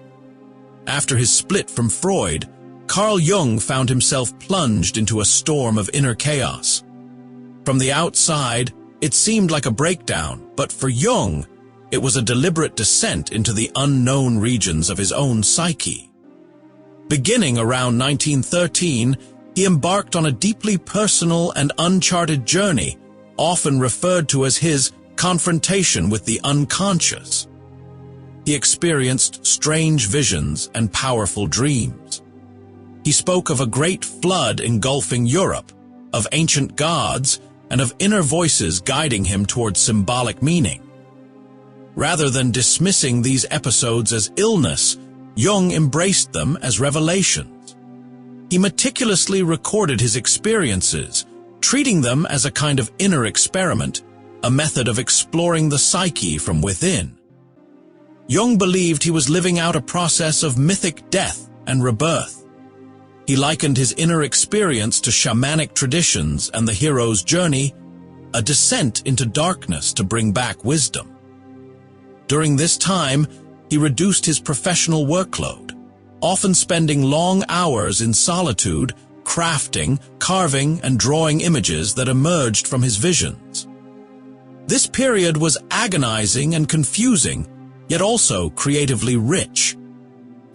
After his split from Freud, Carl Jung found himself plunged into a storm of inner chaos. From the outside, it seemed like a breakdown, but for Jung, it was a deliberate descent into the unknown regions of his own psyche. Beginning around 1913, he embarked on a deeply personal and uncharted journey, often referred to as his confrontation with the unconscious. He experienced strange visions and powerful dreams. He spoke of a great flood engulfing Europe, of ancient gods, and of inner voices guiding him towards symbolic meaning. Rather than dismissing these episodes as illness, Jung embraced them as revelations. He meticulously recorded his experiences, treating them as a kind of inner experiment, a method of exploring the psyche from within. Jung believed he was living out a process of mythic death and rebirth. He likened his inner experience to shamanic traditions and the hero's journey, a descent into darkness to bring back wisdom. During this time, he reduced his professional workload, often spending long hours in solitude, crafting, carving, and drawing images that emerged from his visions. This period was agonizing and confusing, yet also creatively rich.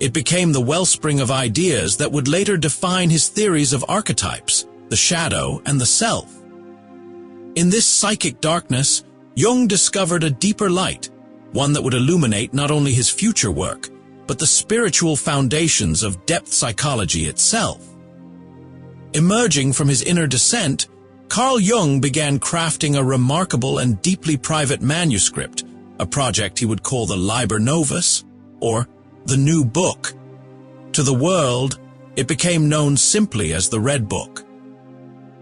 It became the wellspring of ideas that would later define his theories of archetypes, the shadow, and the self. In this psychic darkness, Jung discovered a deeper light, one that would illuminate not only his future work, but the spiritual foundations of depth psychology itself. Emerging from his inner descent, Carl Jung began crafting a remarkable and deeply private manuscript, a project he would call the Liber Novus, or the New Book. To the world, it became known simply as the Red Book.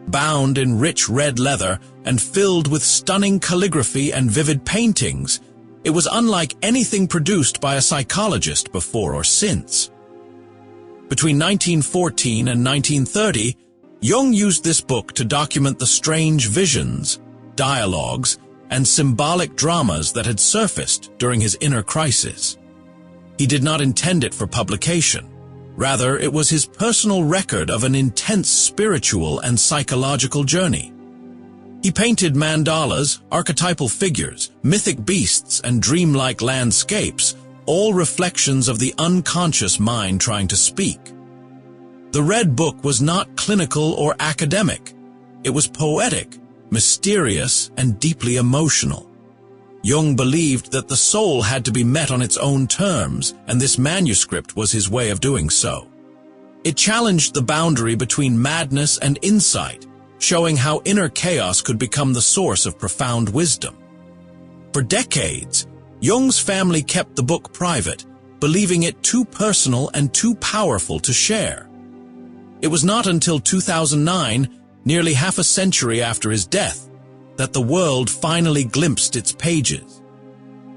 Bound in rich red leather and filled with stunning calligraphy and vivid paintings, it was unlike anything produced by a psychologist before or since. Between 1914 and 1930, Jung used this book to document the strange visions, dialogues, and symbolic dramas that had surfaced during his inner crisis. He did not intend it for publication. Rather, it was his personal record of an intense spiritual and psychological journey. He painted mandalas, archetypal figures, mythic beasts, and dreamlike landscapes, all reflections of the unconscious mind trying to speak. The Red Book was not clinical or academic. It was poetic, mysterious, and deeply emotional. Jung believed that the soul had to be met on its own terms, and this manuscript was his way of doing so. It challenged the boundary between madness and insight, showing how inner chaos could become the source of profound wisdom. For decades, Jung's family kept the book private, believing it too personal and too powerful to share. It was not until 2009, nearly half a century after his death, that the world finally glimpsed its pages.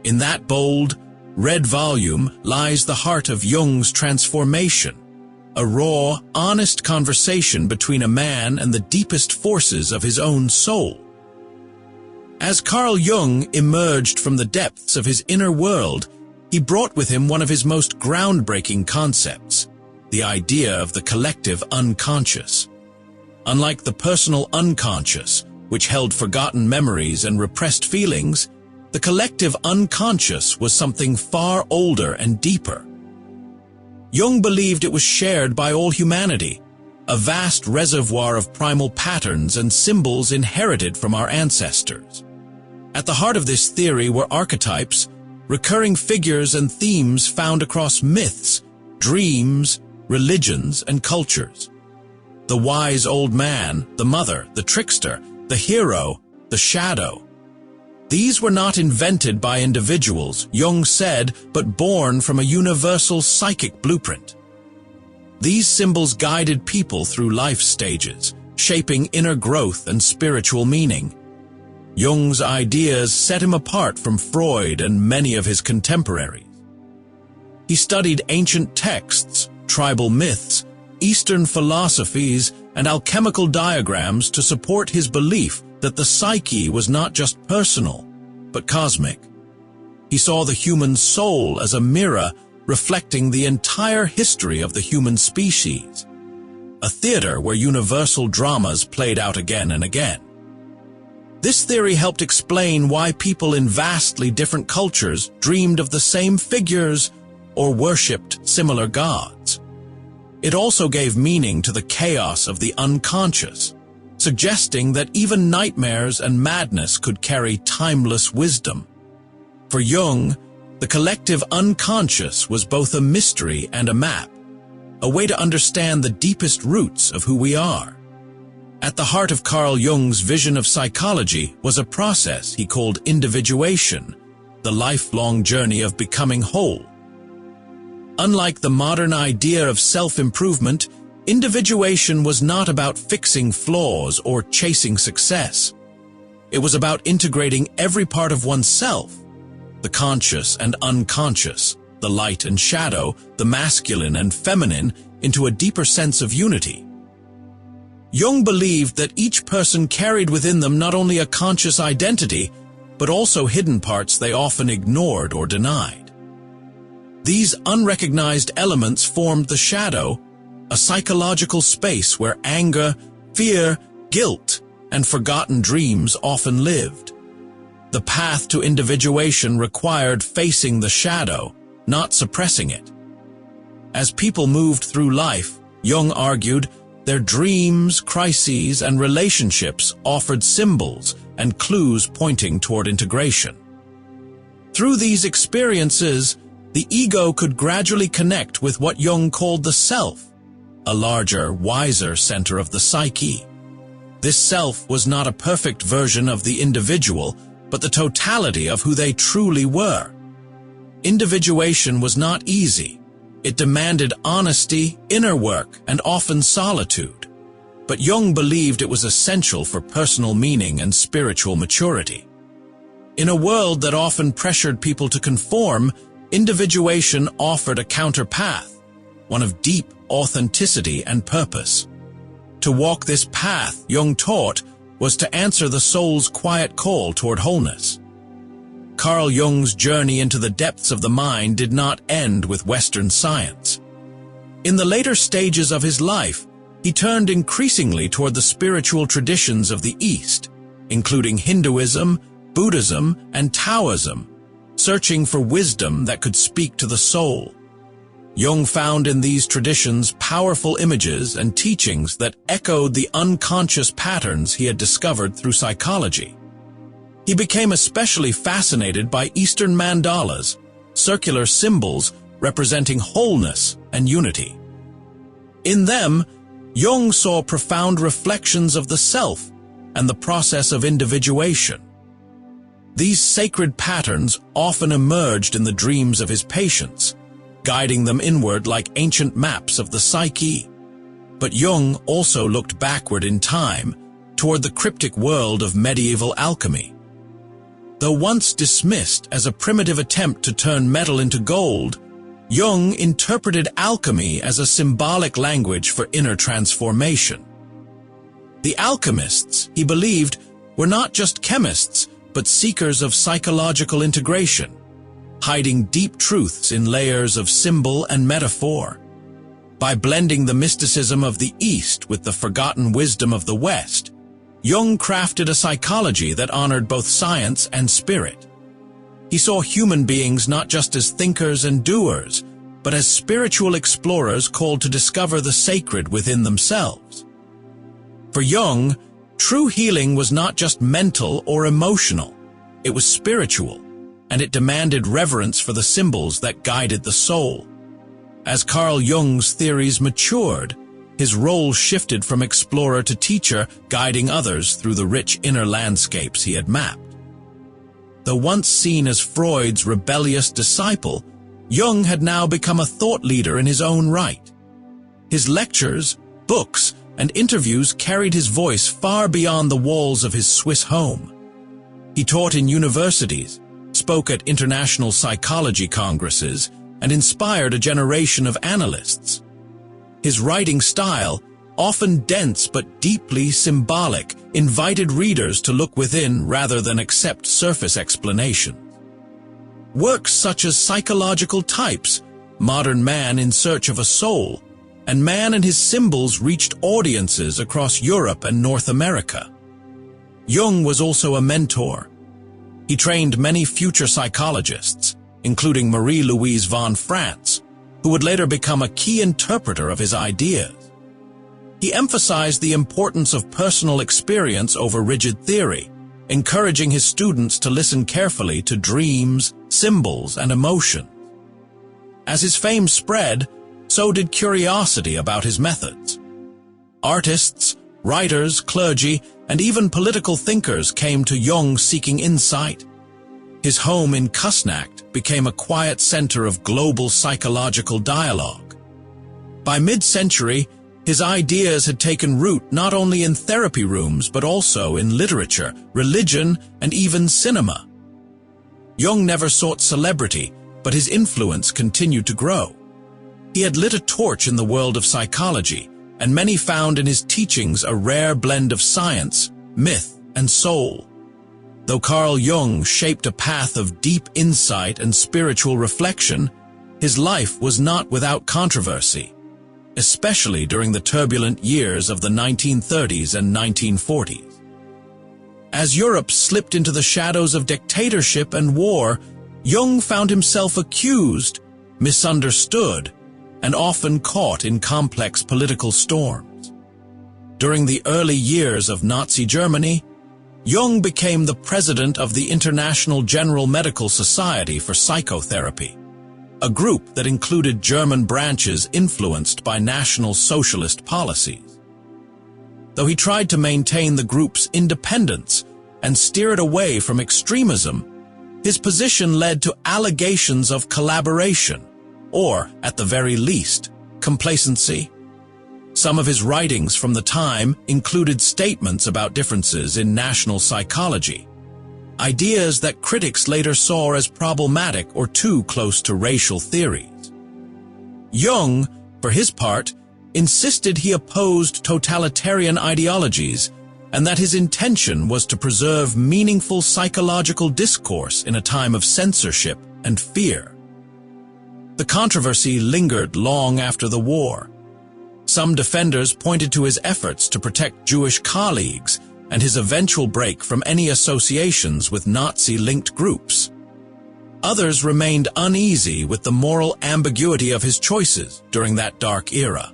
In that bold, red volume lies the heart of Jung's transformation, a raw, honest conversation between a man and the deepest forces of his own soul. As Carl Jung emerged from the depths of his inner world, he brought with him one of his most groundbreaking concepts, the idea of the collective unconscious. Unlike the personal unconscious, which held forgotten memories and repressed feelings, the collective unconscious was something far older and deeper. Jung believed it was shared by all humanity, a vast reservoir of primal patterns and symbols inherited from our ancestors. At the heart of this theory were archetypes, recurring figures and themes found across myths, dreams, religions, and cultures. The wise old man, the mother, the trickster, the hero, the shadow. These were not invented by individuals, Jung said, but born from a universal psychic blueprint. These symbols guided people through life stages, shaping inner growth and spiritual meaning. Jung's ideas set him apart from Freud and many of his contemporaries. He studied ancient texts, tribal myths, Eastern philosophies, and alchemical diagrams to support his belief that the psyche was not just personal, but cosmic. He saw the human soul as a mirror reflecting the entire history of the human species, a theater where universal dramas played out again and again. This theory helped explain why people in vastly different cultures dreamed of the same figures or worshipped similar gods. It also gave meaning to the chaos of the unconscious, suggesting that even nightmares and madness could carry timeless wisdom. For Jung, the collective unconscious was both a mystery and a map, a way to understand the deepest roots of who we are. At the heart of Carl Jung's vision of psychology was a process he called individuation, the lifelong journey of becoming whole. Unlike the modern idea of self-improvement, individuation was not about fixing flaws or chasing success. It was about integrating every part of oneself, the conscious and unconscious, the light and shadow, the masculine and feminine, into a deeper sense of unity. Jung believed that each person carried within them not only a conscious identity, but also hidden parts they often ignored or denied. These unrecognized elements formed the shadow, a psychological space where anger, fear, guilt, and forgotten dreams often lived. The path to individuation required facing the shadow, not suppressing it. As people moved through life, Jung argued, their dreams, crises, and relationships offered symbols and clues pointing toward integration. Through these experiences, the ego could gradually connect with what Jung called the self, a larger, wiser center of the psyche. This self was not a perfect version of the individual, but the totality of who they truly were. Individuation was not easy. It demanded honesty, inner work, and often solitude. But Jung believed it was essential for personal meaning and spiritual maturity. In a world that often pressured people to conform, individuation offered a counter path, one of deep authenticity and purpose. To walk this path, Jung taught, was to answer the soul's quiet call toward wholeness. Carl Jung's journey into the depths of the mind did not end with Western science. In the later stages of his life, he turned increasingly toward the spiritual traditions of the East, including Hinduism, Buddhism, and Taoism, searching for wisdom that could speak to the soul. Jung found in these traditions powerful images and teachings that echoed the unconscious patterns he had discovered through psychology. He became especially fascinated by Eastern mandalas, circular symbols representing wholeness and unity. In them, Jung saw profound reflections of the self and the process of individuation. These sacred patterns often emerged in the dreams of his patients, guiding them inward like ancient maps of the psyche. But Jung also looked backward in time, toward the cryptic world of medieval alchemy. Though once dismissed as a primitive attempt to turn metal into gold, Jung interpreted alchemy as a symbolic language for inner transformation. The alchemists, he believed, were not just chemists, but seekers of psychological integration, hiding deep truths in layers of symbol and metaphor. By blending the mysticism of the East with the forgotten wisdom of the West, Jung crafted a psychology that honored both science and spirit. He saw human beings not just as thinkers and doers, but as spiritual explorers called to discover the sacred within themselves. For Jung, true healing was not just mental or emotional, it was spiritual, and it demanded reverence for the symbols that guided the soul. As Carl Jung's theories matured, his role shifted from explorer to teacher, guiding others through the rich inner landscapes he had mapped. Though once seen as Freud's rebellious disciple, Jung had now become a thought leader in his own right. His lectures, books, and interviews carried his voice far beyond the walls of his Swiss home. He taught in universities, spoke at international psychology congresses, and inspired a generation of analysts. His writing style, often dense but deeply symbolic, invited readers to look within rather than accept surface explanations. Works such as Psychological Types, Modern Man in Search of a Soul, and Man and His Symbols reached audiences across Europe and North America. Jung was also a mentor. He trained many future psychologists, including Marie-Louise von Franz, who would later become a key interpreter of his ideas. He emphasized the importance of personal experience over rigid theory, encouraging his students to listen carefully to dreams, symbols, and emotions. As his fame spread, so did curiosity about his methods. Artists, writers, clergy, and even political thinkers came to Jung seeking insight. His home in Kusnacht became a quiet center of global psychological dialogue. By mid-century, His ideas had taken root not only in therapy rooms but also in literature, religion, and even cinema. Jung never sought celebrity, but his influence continued to grow. He had lit a torch in the world of psychology, and many found in his teachings a rare blend of science, myth, and soul. Though Carl Jung shaped a path of deep insight and spiritual reflection, his life was not without controversy, especially during the turbulent years of the 1930s and 1940s. As Europe slipped into the shadows of dictatorship and war, Jung found himself accused, misunderstood, and often caught in complex political storms. During the early years of Nazi Germany, Jung became the president of the International General Medical Society for Psychotherapy, a group that included German branches influenced by National Socialist policies. Though he tried to maintain the group's independence and steer it away from extremism, his position led to allegations of collaboration, or, at the very least, complacency. Some of his writings from the time included statements about differences in national psychology, ideas that critics later saw as problematic or too close to racial theories. Jung, for his part, insisted he opposed totalitarian ideologies and that his intention was to preserve meaningful psychological discourse in a time of censorship and fear. The controversy lingered long after the war. Some defenders pointed to his efforts to protect Jewish colleagues and his eventual break from any associations with Nazi-linked groups. Others remained uneasy with the moral ambiguity of his choices during that dark era.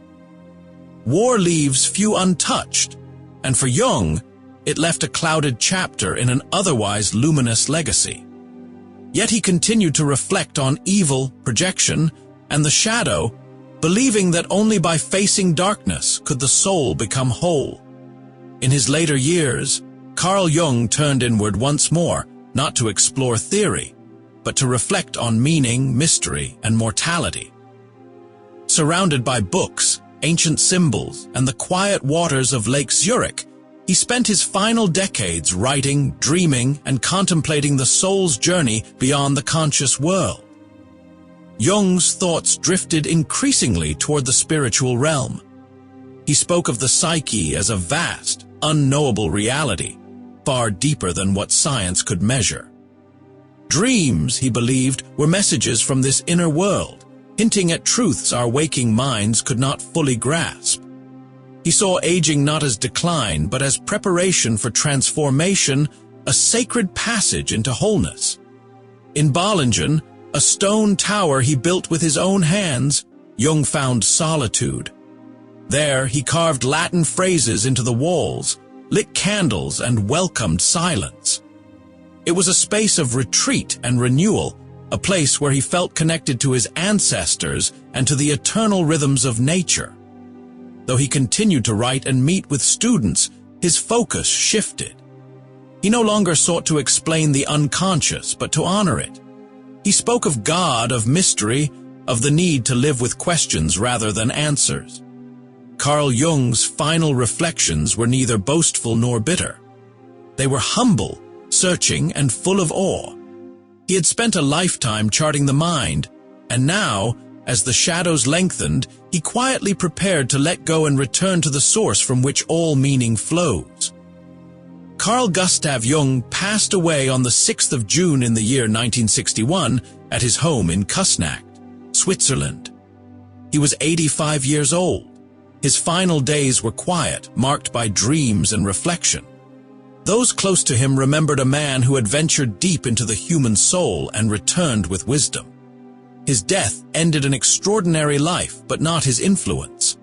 War leaves few untouched, and for Jung, it left a clouded chapter in an otherwise luminous legacy. Yet he continued to reflect on evil, projection, and the shadow, believing that only by facing darkness could the soul become whole. In his later years, Carl Jung turned inward once more, not to explore theory, but to reflect on meaning, mystery, and mortality. Surrounded by books, ancient symbols, and the quiet waters of Lake Zurich, he spent his final decades writing, dreaming, and contemplating the soul's journey beyond the conscious world. Jung's thoughts drifted increasingly toward the spiritual realm. He spoke of the psyche as a vast, unknowable reality, far deeper than what science could measure. Dreams, he believed, were messages from this inner world, hinting at truths our waking minds could not fully grasp. He saw aging not as decline, but as preparation for transformation, a sacred passage into wholeness. In Balingen, a stone tower he built with his own hands, Jung found solitude. There, he carved Latin phrases into the walls, lit candles, and welcomed silence. It was a space of retreat and renewal, a place where he felt connected to his ancestors and to the eternal rhythms of nature. Though he continued to write and meet with students, his focus shifted. He no longer sought to explain the unconscious, but to honor it. He spoke of God, of mystery, of the need to live with questions rather than answers. Carl Jung's final reflections were neither boastful nor bitter. They were humble, searching, and full of awe. He had spent a lifetime charting the mind, and now, as the shadows lengthened, he quietly prepared to let go and return to the source from which all meaning flows. Carl Gustav Jung passed away on the 6th of June in the year 1961 at his home in Küsnacht, Switzerland. He was 85 years old. His final days were quiet, marked by dreams and reflection. Those close to him remembered a man who had ventured deep into the human soul and returned with wisdom. His death ended an extraordinary life, but not his influence.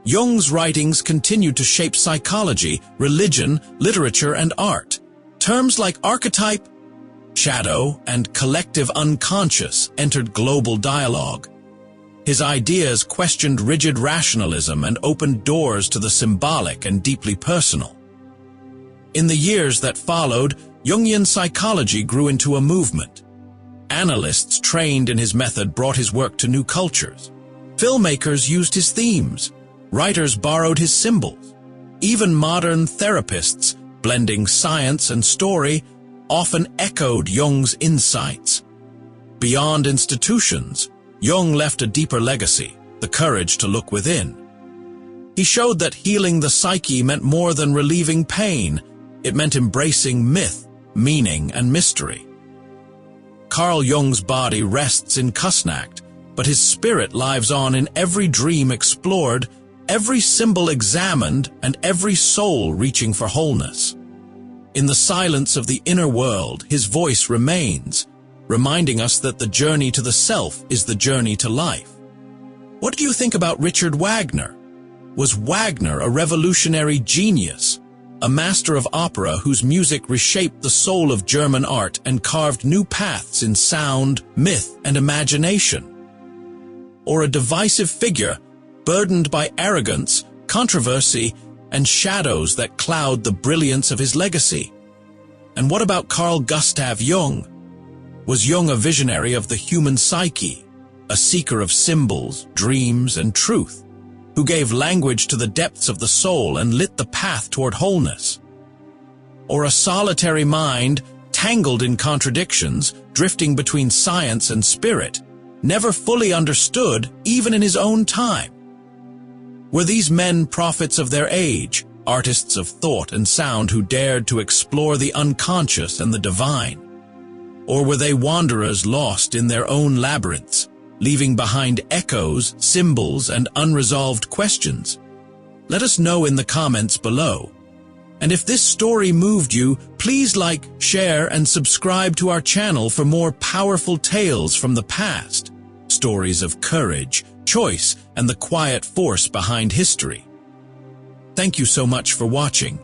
Jung's writings continued to shape psychology, religion, literature, and art. Terms like archetype, shadow, and collective unconscious entered global dialogue. His ideas questioned rigid rationalism and opened doors to the symbolic and deeply personal. In the years that followed, Jungian psychology grew into a movement. Analysts trained in his method brought his work to new cultures. Filmmakers used his themes, Writers borrowed his symbols. Even modern therapists, blending science and story, often echoed Jung's insights. Beyond institutions, Jung left a deeper legacy, the courage to look within. He showed that healing the psyche meant more than relieving pain. It meant embracing myth, meaning, and mystery. Carl Jung's body rests in Kusnacht, but his spirit lives on in every dream explored, every symbol examined, and every soul reaching for wholeness. In the silence of the inner world, his voice remains, reminding us that the journey to the self is the journey to life. What do you think about Richard Wagner? Was Wagner a revolutionary genius, a master of opera whose music reshaped the soul of German art and carved new paths in sound, myth, and imagination? Or a divisive figure, burdened by arrogance, controversy, and shadows that cloud the brilliance of his legacy? And what about Carl Gustav Jung? Was Jung a visionary of the human psyche, a seeker of symbols, dreams, and truth, who gave language to the depths of the soul and lit the path toward wholeness? Or a solitary mind, tangled in contradictions, drifting between science and spirit, never fully understood even in his own time? Were these men prophets of their age, artists of thought and sound who dared to explore the unconscious and the divine? Or were they wanderers lost in their own labyrinths, leaving behind echoes, symbols, and unresolved questions? Let us know in the comments below. And if this story moved you, please like, share, and subscribe to our channel for more powerful tales from the past, stories of courage, choice, and the quiet force behind history. Thank you so much for watching.